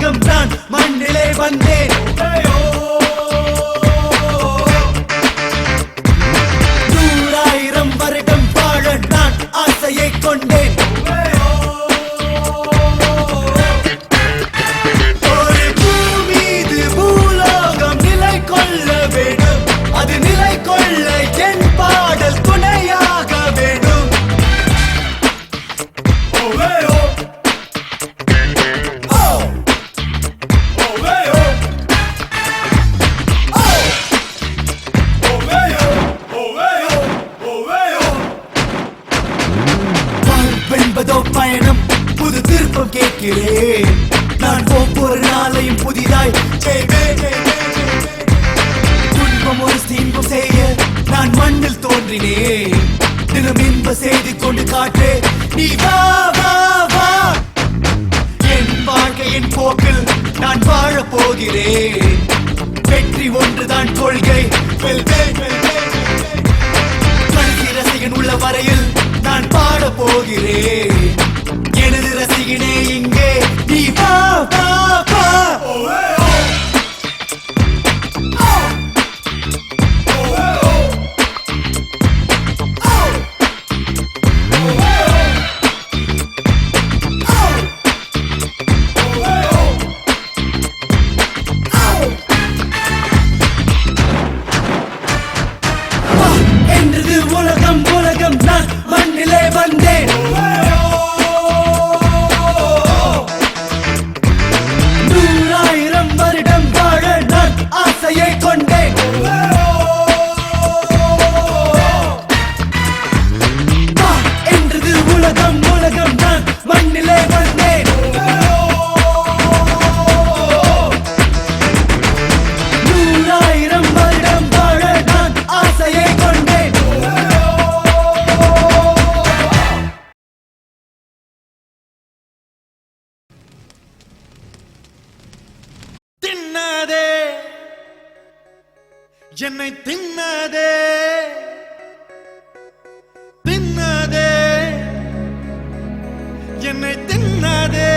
உலகம் நான் மண்ணிலே வந்தேன். நூறாயிரம் வருடம் வாழ நான் ஆசையை கொண்டேன். ஒரு பூமீது பூலோகம் நிலை கொள்ள வேண்டும். அது நிலை கொள்ள என் பாடல் துணையாக வேண்டும். வாழ்வென்பதோ பயணம், புது திருப்பம் கேட்கிறேன். நான் ஒவ்வொரு நாளையும் புதிதாய் துன்பம் ஒரு இன்பம் செய்ய நான் மண்ணில் தோன்றினேன். தினம் இன்ப செய்து கொண்டு காட்டு நீ வா வா வா. என் வாழ்க்கையின் போக்கில் நான் வாழ போகிறேன். வெற்றி ஒன்றுதான் கொள்கை. கடைசி ரசிகன் உள்ள வரையில் நான் பாட போகிறேன். எனது ரசிகனே இங்கே நீ வா வா வா. என்றது உலகம் உலகம் நான் மண்ணிலே வந்தேன். நூறாயிரம் வருடம் வாழ நான் ஆசையை கொண்டேன். என்றது உலகம் உலகம் நான் மண்ணிலே வந்தேன். நூறாயிரம் வருடம் வாழ நான் ஆசையை கொண்டேன். தின்னாதே என்னை தின்னாதே, தின்னாதே என்னை தின்னாதே.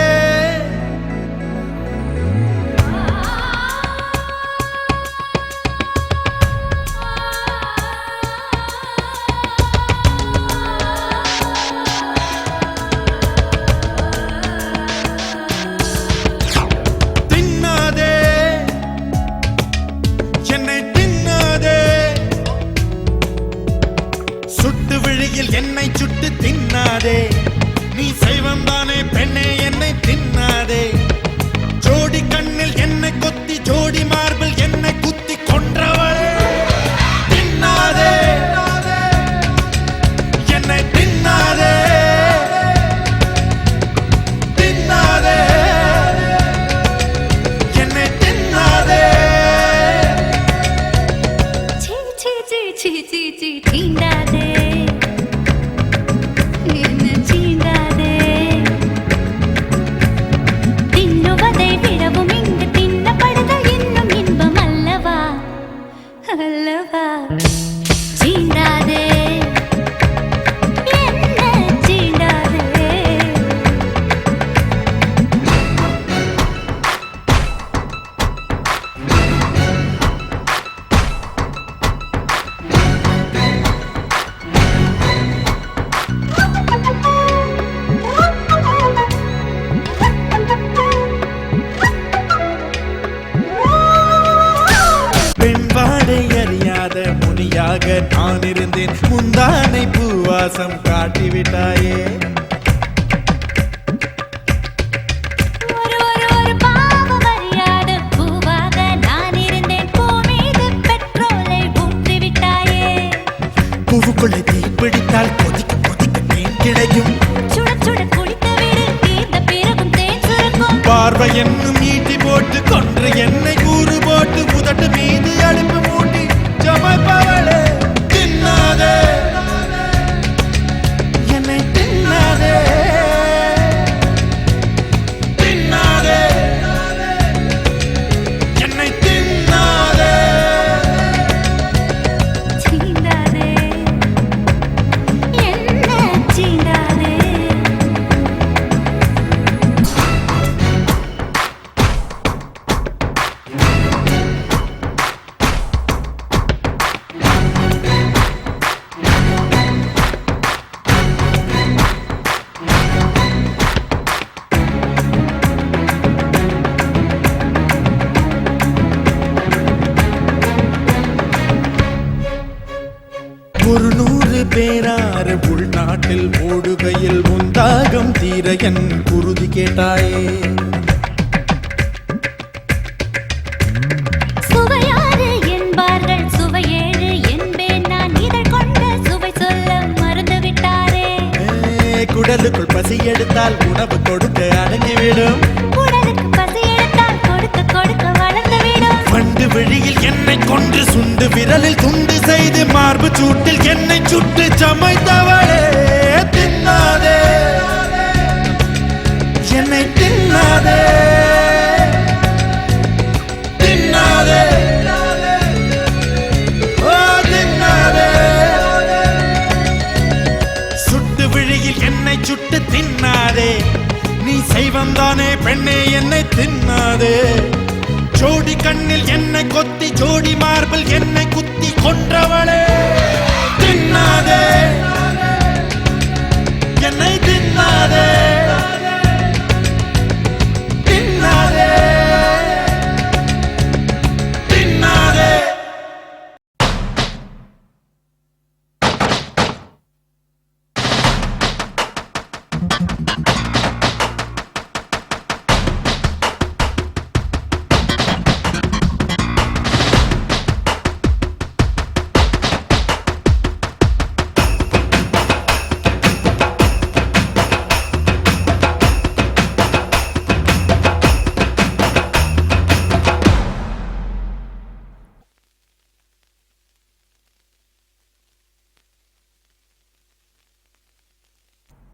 தின்னாதே என்னை தின்னாதே, சுட்டு விழியில் என்னை சுட்டு தின்னாதே. நீ சைவம் தானே பெண்ணே, என்னை தின்னாதே. ஜோடி கண்ணில் என்னை கொத்தி, ஜோடி மார்பில் என்னை குத்தி கொன்றவளே. தின்னாதே என்னை தின்னாதே, தின்னாதே என்னை தின்னாதே. சி சி சி சி சி சி தீண்டாதே என்ன சீண்டாதே. தின்னுவதை விடவும் இங்கு தின்னப்படுதல் இன்னும் இன்பம் அல்லவா அல்லவா. சீண்டாதே என்ன சீண்டாதே. பெண் வாடை அறியாத முனியாக நான் இருந்தேன். முந்தானை பூவாசம் காட்டிவிட்டாயே. ஒரு ஒரு ஒரு பாவம் அறியாத பூவாக நான் இருந்தேன். பூ மீது பெட்ரோலை ஊற்றி விட்டாயே. பூவுக்குள்ளே தீ பிடித்தால் கொதிக்க கொதிக்க தேன் கிடைக்கும். சுட சுட குடித்து விடு, தீர்ந்த பிறகும் தேன் சுருக்கும். பார்வை என்னும் ஈட்டி போட்டு கொன்று என்னை கூறு போட்டு உதட்டு மீது அழுப்பு மூட்டி சமைப்பவளே. தின்னாதே என்னை தின்னாதே, தின்னாதே என்னை தின்னாதே. சீண்டாதே என்ன சீண்டாதே. காட்டில் ஓடுகையில் முந்தாகம் தீர என் குருதி கேட்டாயே. சுவையாறு என்பார்கள் சுவையேழு என்பேன் நான் இதழ் கொண்ட சுவை சொல்ல மறந்து விட்டாரே. குடலுக்குள் பசி எடுத்தால் உணவு கொடுக்க அடங்கிவிடும். உடலுக்கு பசி எடுத்தால் கொடுக்க கொடுக்க வளர்ந்துவிடும். வண்டு விழியில் என்னை கொன்று சுண்டு விரலில் துண்டு செய்து மார்பு சூட்டில் என்னை சுட்டு சமைத்தவளே. தின்னாதே என்னை தின்னாதே தின்னாதே ஓ தின்னாதே. சுட்டு விழியில் என்னை சுட்டு தின்னாதே. நீ செய்வந்தானே பெண்ணே என்னை தின்னாதே. ஜோடி கண்ணில் என்னை கொத்தி ஜோடி மார்பில் என்னை குத்தி கொன்றவளே. தின்னாதே என்னை தின்னாதே தின்னாதே தின்னாதே.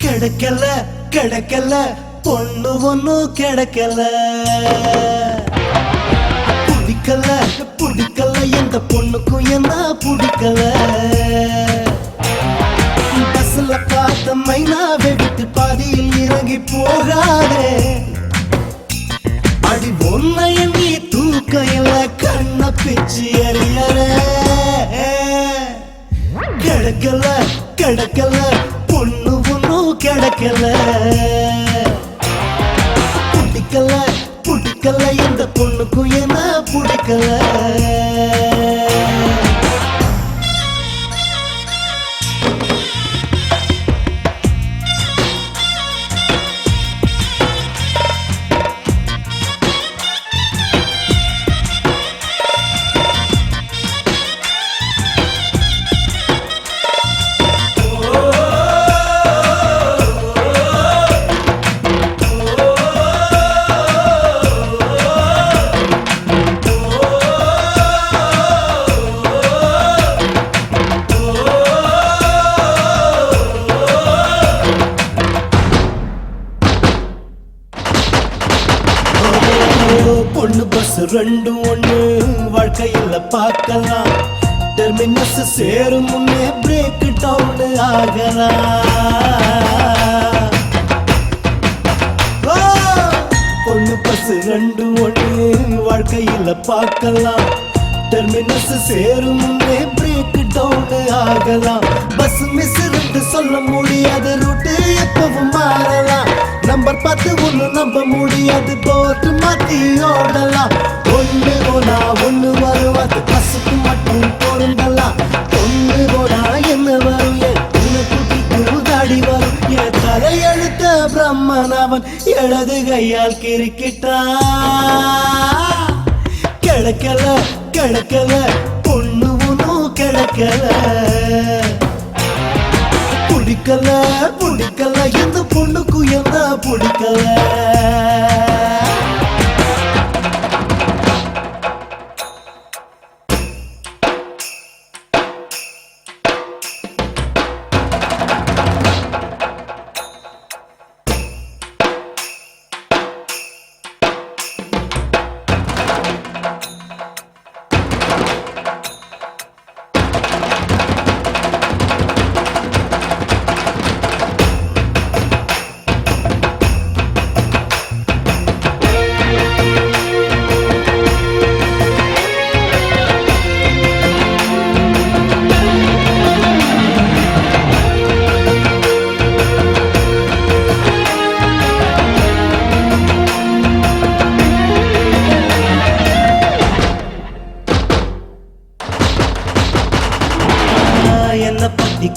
கிடைக்கல கிடைக்கல பொண்ணு ஒண்ணும் கிடைக்கல. பிடிக்கல பிடிக்கல எந்த பொண்ணுக்கும் என்ன பிடிக்கல. பஸ்ல பார்த்த மைனாவை விட்டு பாதியில் இறங்கி போகாதே. அடி ஒன்னைய நீ தூக்கையில கண்ண பிச்சு எறியற. கிடைக்கல கிடைக்கல பொண்ணு ஒண்ணும் கிடைக்கல. பிடிக்கல பிடிக்கல எந்த பொண்ணுக்கும் என்ன பிடிக்கல. பொண்ணு பஸ் ரெண்டும் ஒண்ணு வாழ்க்கையில பார்க்கலாம். டெர்மினஸ் சேரும் முன்னே பிரேக் டவுன் ஆகலாம். பொண்ணு பஸ் ரெண்டும் ஒண்ணு வாழ்க்கையில பார்க்கலாம். டெர்மினஸ் சேரும் முன்னே பிரேக் டவுன் ஆகலாம். பஸ் மிஸ் சொல்ல முடியாது ரூட்டு எப்பவும் மாறலாம். நம்பர் பார்த்து ஒண்ணு நம்ப முடியாது போட்டு மாத்தி ஓடலாம். ஒண்ணு போனா ஒண்ணு வரும் அது பஸ்ஸுக்கு மட்டும் பொருந்தலாம். ஒண்ணு போனா என்ன வரும் என் குட்டிக்கு தாடி வரும். என் தலையெழுத்த பிரம்மன் அவன் இடது கையால் கிரிக்கிட்டான். கிடைக்கல கிடைக்கல பொண்ணு ஒண்ணும் கிடைக்கல. பிடிக்கல பிடிக்கல எந்த பொண்ணுக்கு என்ன பிடிக்கல.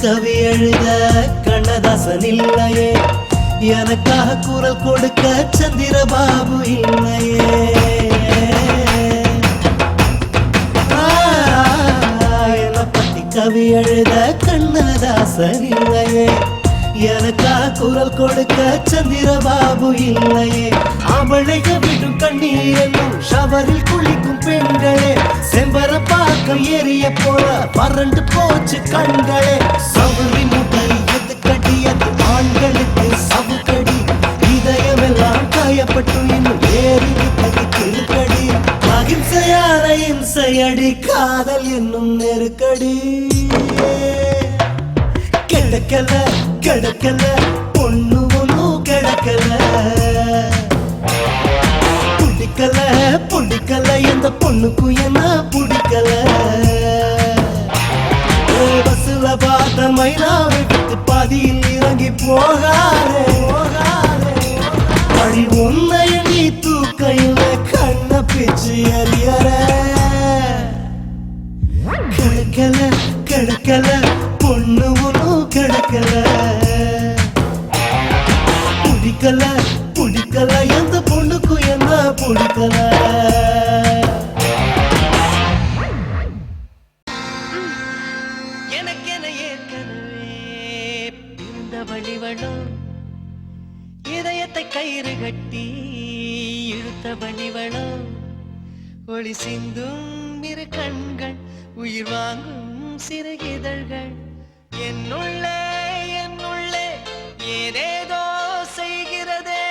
கவி எழுத கண்ணதா கண்ணதாசன் இல்லையே எனக்காக குரல் கொடுக்க சந்திரபாபு இல்லையே என்னை பத்தி கவி எழுத கண்ணதாசன் இல்லையே எனக்காக குரல் கொடுக்க சந்திரபாபு இல்லையே அவளைக விடும் கண்ணீர் என்னும் ஷவரில் குளிக்கும் பெண்களே செம்பர பாக்கம் ஏறிய போல வறண்டு போச்சு கண்களே சவுரி முட்டை எது கட்டியது ஆண்களுக்கு சவுக்கடி இதயமெல்லாம் காயப்பட்டு இன்னும் ஏறி விட்டது கிருக்கடி அகிம்சையான இம்சையடி காதல் என்னும் நெருக்கடி கிடக்கல கிடக்கல பொண்ணு ஒன்னும் கிடக்கல பிடிக்கல பிடிக்கல எந்த பொண்ணுக்கும் என்ன பிடிக்கல பஸ்ல பார்த்த மைனாவை விட்டு பாதியில் இறங்கி போகாரே அடி உன்னைய நீ தூக்கையில கண்ண பிச்சு அறியற கிடக்கல கிடக்கல பொண்ணு ஒன்னும் கிடக்கல பிடிக்கல பிடிக்கல எந்த பொண்ணுக்கும் என்ன பிடிக்கல எனக்கென ஏற்கனவே பிறந்த வழிவளோ இதயத்தை கயிறு கட்டி இழுத்த வழிவளோ ஒளி சிந்தும் இரு கண்கள் உயிர் வாங்கும் சிறு இதழ்கள் என்னுள்ளே என்னுள்ளே ஏதேதோ செய்கிறதே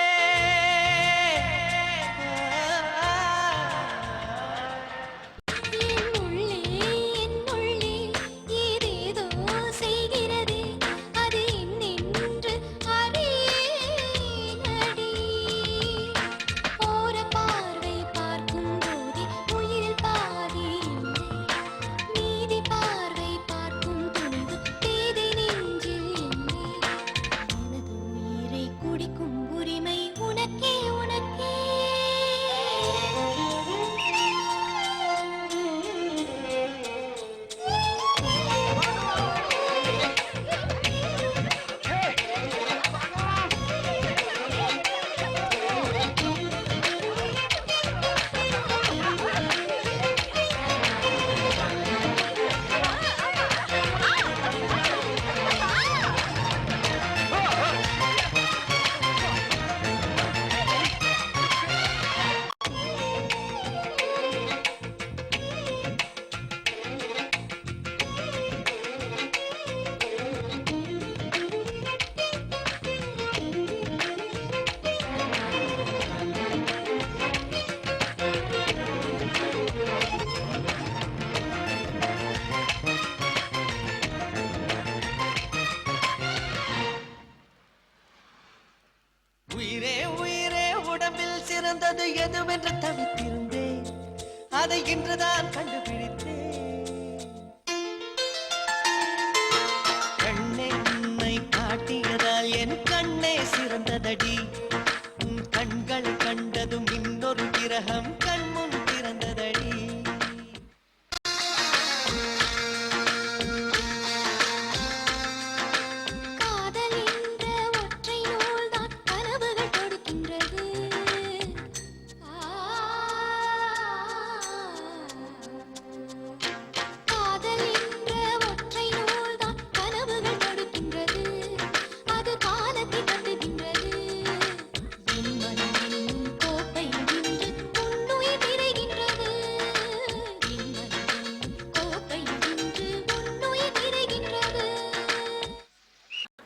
சிறந்தது எதுவென்று தவித்திருந்தேன் அதை இன்றுதான் கண்டுபிடித்தேன் கண்ணென்னை காட்டியதால் என் கண்ணே சிறந்ததடி உன் கண்கள் கண்டதும் இன்னொரு கிரகம் கண்முன் திறந்ததடி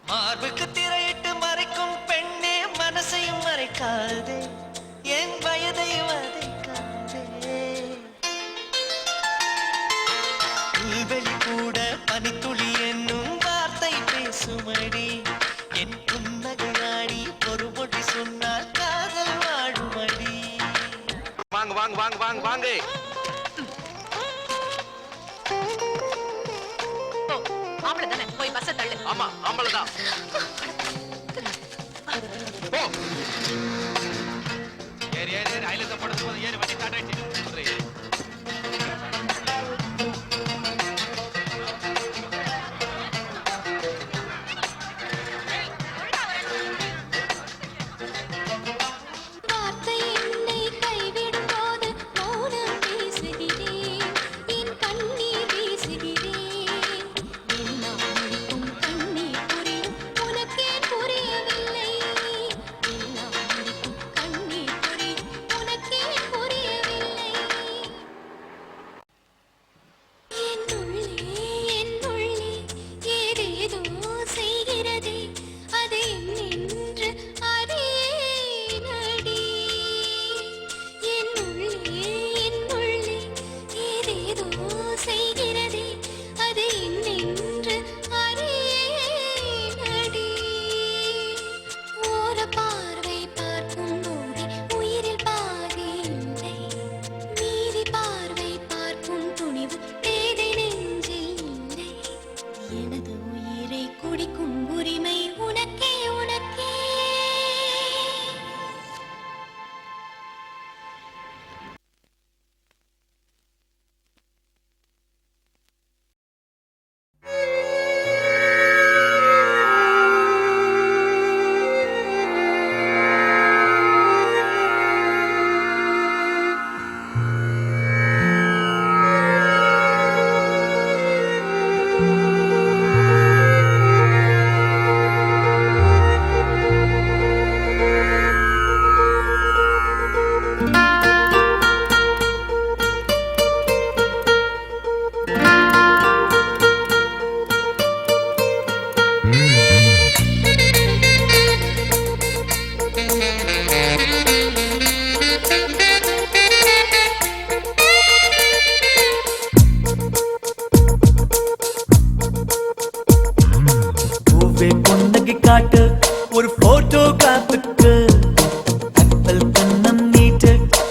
மார்புக்கு திரையிட்டு மறைக்கும் பெண்ணே மனசையும் மறைக்காதே என் வயதை வதைக்காதே புல்வெளி கூட பனித்துளி என்னும் வார்த்தை பேசுமடி என் புன்னகையாடி பொறுபொடி சொன்னால் காதல் வாழுமடி வாங்க வாங்க வாங்க வாங்க வாங்க ஆம்பளை தானே போய் பஸ்ஸை தள்ளு. ஆமா ஆம்பளை தான் போ ஏறி ஏறி ஏறி ஐலந்த படுத்து போது ஏறி வண்டி ஸ்டார்ட் ஆயிடுச்சு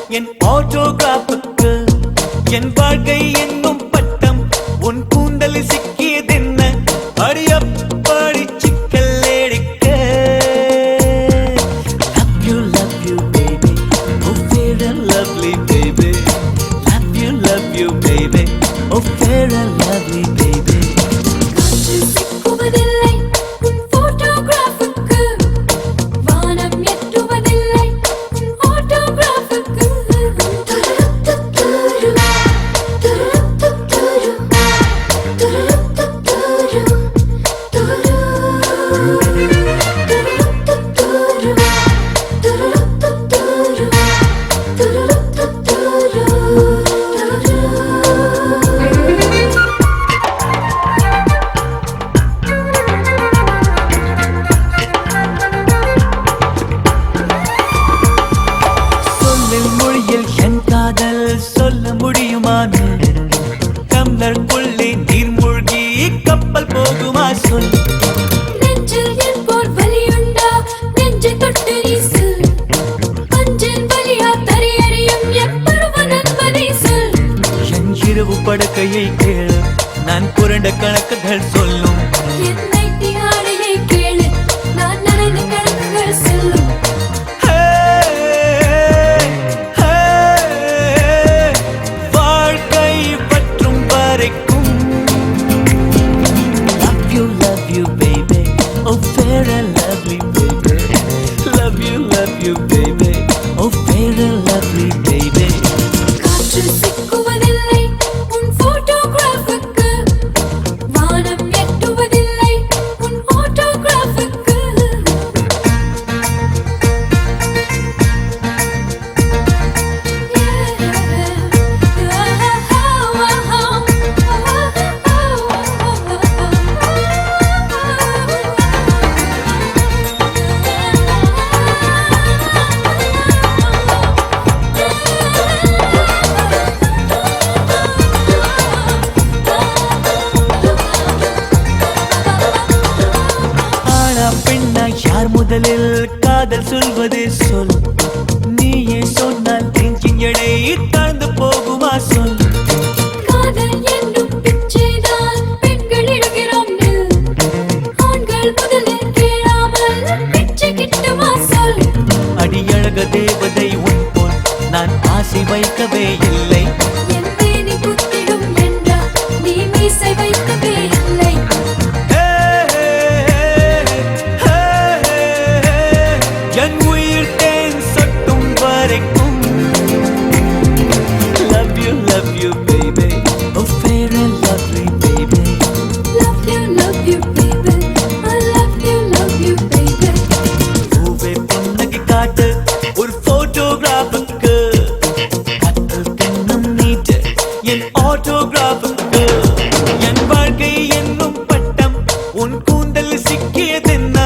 என் ஆட்டோகிராஃபுக்கு என் வாழ்க்கை என்னும் பட்டம் உன் கூந்தலில் சிக்கியதென்ன அடியப்படி சிக்கல் எடுக்க love you baby oh fair and lovely baby love you baby oh fair and lovely baby காற்று சிக்குவதில்லை உன் போட்டோகிராஃபுக்கு வானம் எட்டுவதில்லை உன் ஆட்டோகிராஃபுக்கு துருத்துத்துரு துருத்துத்துரு துருத்துத்துரு சொல்லில் மொழியில் என் காதல் சொல்ல முடியுமான்னு டம்ளருக்குள்ளே நீர் மூழ்கி கப்பல் போகுமா சொல் நெஞ்சில் என் போர் வலியுண்டா நெஞ்சை தொட்டு நீசு அஞ்சில் வலியா தரையறியும் எப்பருவ நண்பனை சொல் என் இரவு படுக்கையை கேளு நான் புரண்ட கணக்குகள் சொல்லும் என் நைட்டி ஆடையை கேளு நான் நனைந்த கணக்குகள் சொல்லும் வாழ்க்கை பற்றும் வரைக்கும் love you baby oh fair and lovely baby love you baby oh fair and lovely baby காற்று சிக்குவதில்லை உன் போட்டோகிராஃபுக்கு வானம் எட்டுவதில்லை உன் ஆட்டோகிராஃபுக்கு ஆனா பெண்ணா யார் முதலில் காதல் சொல்வது சொல் நீயே சொன்னால் நெஞ்சின் எடை தாழ்ந்து போகுமா சொல் காதல் என்னும் பிச்சைதான் பெண்கள் இடுகிறோம் நில் ஆண்கள் முதலில் கேளாமல் பிச்சை கிட்டுமா சொல் அடியழக தேவதை உன் போல் நான் ஆசை வைக்கவே இல்லை என் தேனி குத்திடும் என்றா நீ மீசை வைக்கவே இல்லை என் உயிர் தேன் சொட்டும் வரைக்கும் love you baby oh fair and lovely baby love you baby I love you baby பூவே புன்னகை காட்டு ஒரு போட்டோகிராஃபுக்கு கத்தல் கண்ணம் நீட்டு என் ஆட்டோகிராஃபுக்கு என் வாழ்க்கை என்னும் பட்டம் உன் கூந்தல் சிக்கியதென்ன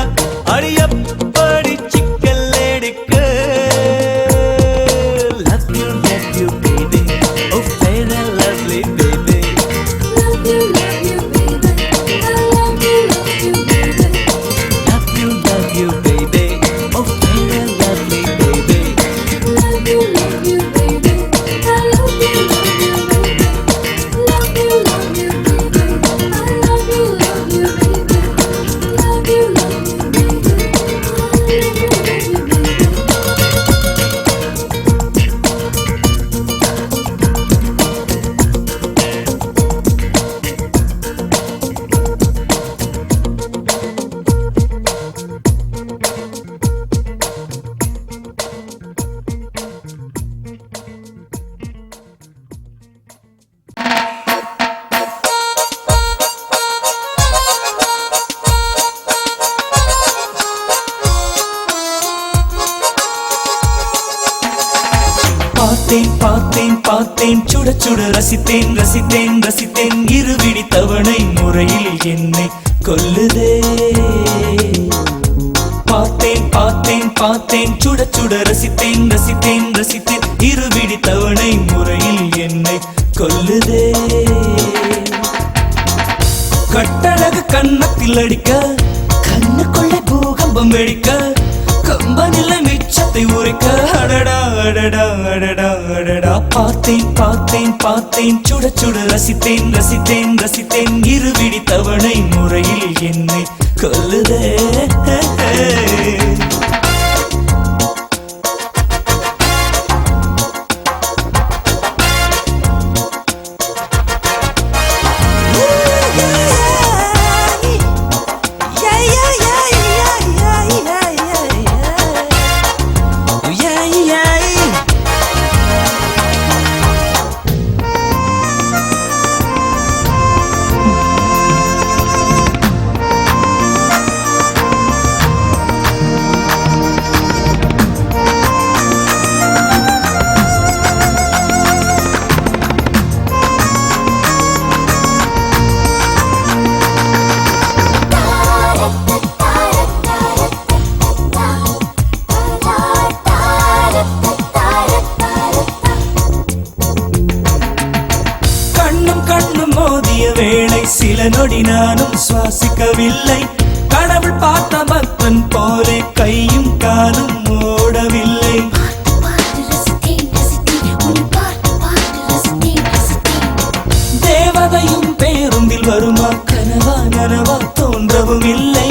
அடியப்படி சிக்கல் எடுக்க love you baby oh fair and lovely baby love you baby I love you baby love you baby oh fair and lovely baby love you baby I love you baby love you baby I love you baby love you பார்த்தேன் சுட சுட ரசித்தேன் இருவிழி தவணை முறையில் என்னை கொல்லுதே பார்த்தேன் சுட சுட ரசித்தேன் இருவிழி தவணை முறையில் என்னை கொல்லுதே கட்டழகு கண்ணத்தில் அடிக்க கண்ணுக்குள்ளே பூகம்பம் வெடிக்க கம்பனில மிச்சத்தை உரைக்க அடடா அடடா அடடா அடடா பார்த்தேன் பார்த்தேன் பார்த்தேன் சுட சுட ரசித்தேன் ரசித்தேன் ரசித்தேன் இருவிடி தவணை முறையில் என்னை கொல்லுதே சில நொடி நானும் சுவாசிக்கவில்லை கடவுள் பார்த்த பக்தன் போலே கையும் காலும் ஓடவில்லை தேவதையும் பேருந்தில் வருமா கனவா நனவா தோன்றவும் இல்லை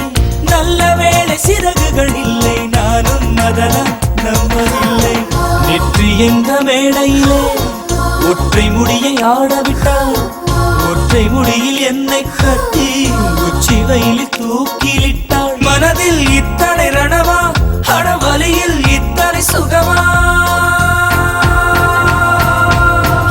நல்ல வேளை சிறகுகள் இல்லை நானும் அதெல்லாம் நம்பவில்லை நெற்றி என்ற மேடையிலே ஒற்றை முடியை ஆடவிட்டால் ஒற்றை முடியில் என்னை கட்டி உச்சி வயலில் தூக்கிலிட்டாள் மனதில் இத்தனை ரணமா அடவலியில் இத்தனை சுகமா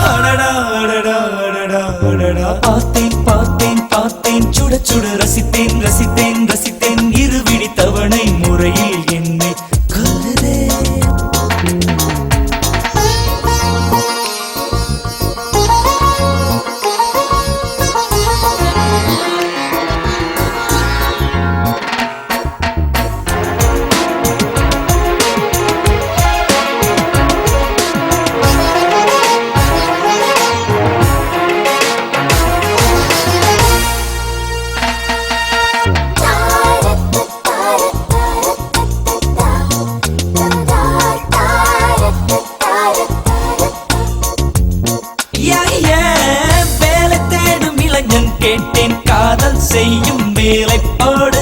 அடடா அடடா அடடா அடடா பார்த்தேன் பார்த்தேன் பார்த்தேன் சுட சுட ரசித்தேன் ரசித்தேன் ரசித்தேன் இருவிடி தவணை முறையில் என்னை கொல்லுதே கேட்டேன் காதல் செய்யும் வேலை போடு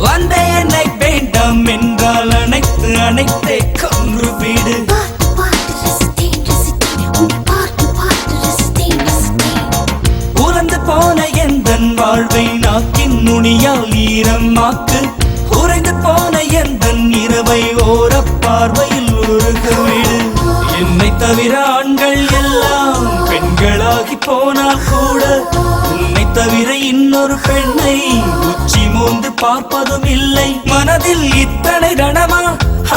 வந்த என்னை வேண்டாம் என்றால் அனைத்து அனைத்தை கொன்று வீடு உறந்து போன எந்தன் வாழ்வை நாக்கின் நுனியால் ஈரமாக்கு உறைந்து போன எந்தன் இரவை ஓர பார்வையில் உருக வீடு என்னை தவிர ஆண்கள் எல்லாம் பெண்களாகி போனால் கூட உன்னை தவிர இன்னொரு பெண்ணை உச்சி மோந்து பார்ப்பதும் இல்லை மனதில் இத்தனை ரணமா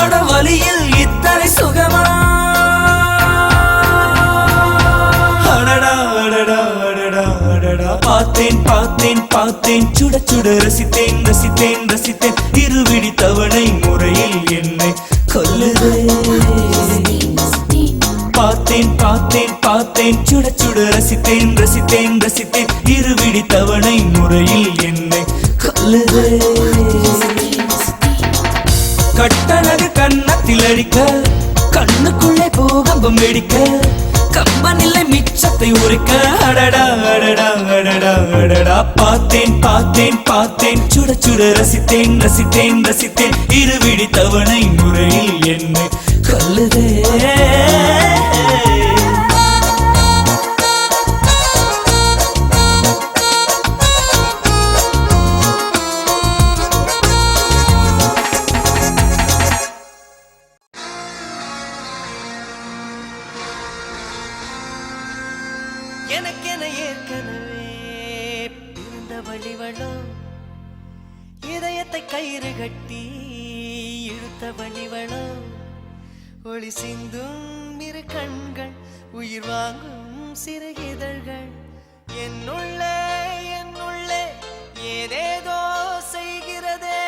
அடவலியில் இத்தனை சுகமா அடடா அடடா அடடா அடடா பார்த்தேன் பார்த்தேன் பார்த்தேன் சுட சுட ரசித்தேன் ரசித்தேன் ரசித்தேன் இருவிடி தவணை முறையில் என்னை கொல்லுதே பார்த்தேன் பார்த்தேன் பார்த்தேன் சுட சுட ரசித்தேன் ரசித்தேன் ரசித்தேன் இருவிடி தவணை முறையில் என்னை கொல்லுதே கட்டழகு கன்னத்தில் அடிக்க கண்ணுக்குள்ளே பூகம்பம் வெடிக்க கம்பனில்லை மிச்சத்தை உரைக்க அடடா அடடா அடடா அடடா பார்த்தேன் பார்த்தேன் பார்த்தேன் சுட சுட ரசித்தேன் ரசித்தேன் ரசித்தேன் இருவிடி தவணை முறையில் என்னை கொல்லுதே எனக்கென ஏற்கனவே பிறந்த வழிவளோ இதயத்தை கயிறு கட்டி இழுத்த வழிவளோ ஒளி சிந்தும் இரு கண்கள் உயிர் வாங்கும் சிறு இதழ்கள் என்னுள்ளே ஏதேதோ செய்கிறதே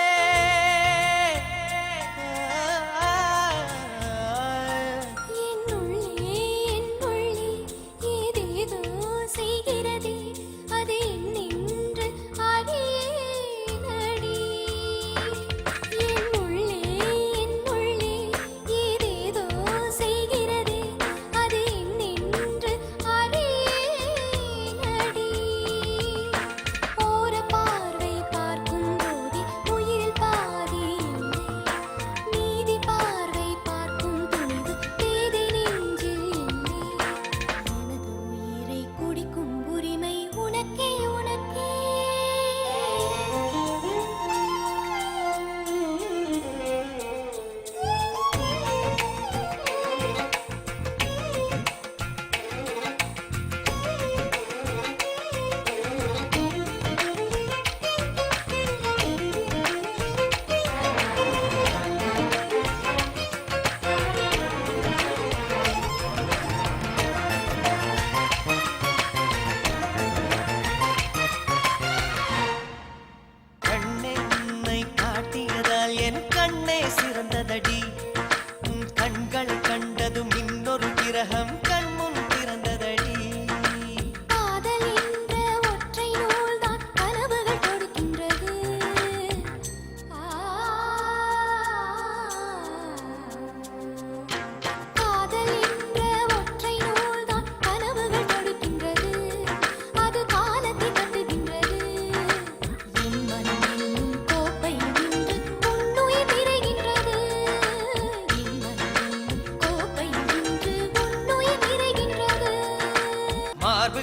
செய்கிற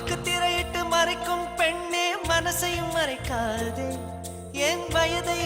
முகத்துக்கு திரையிட்டு மறைக்கும் பெண்ணே மனசையும் மறைக்காதே என் வயதை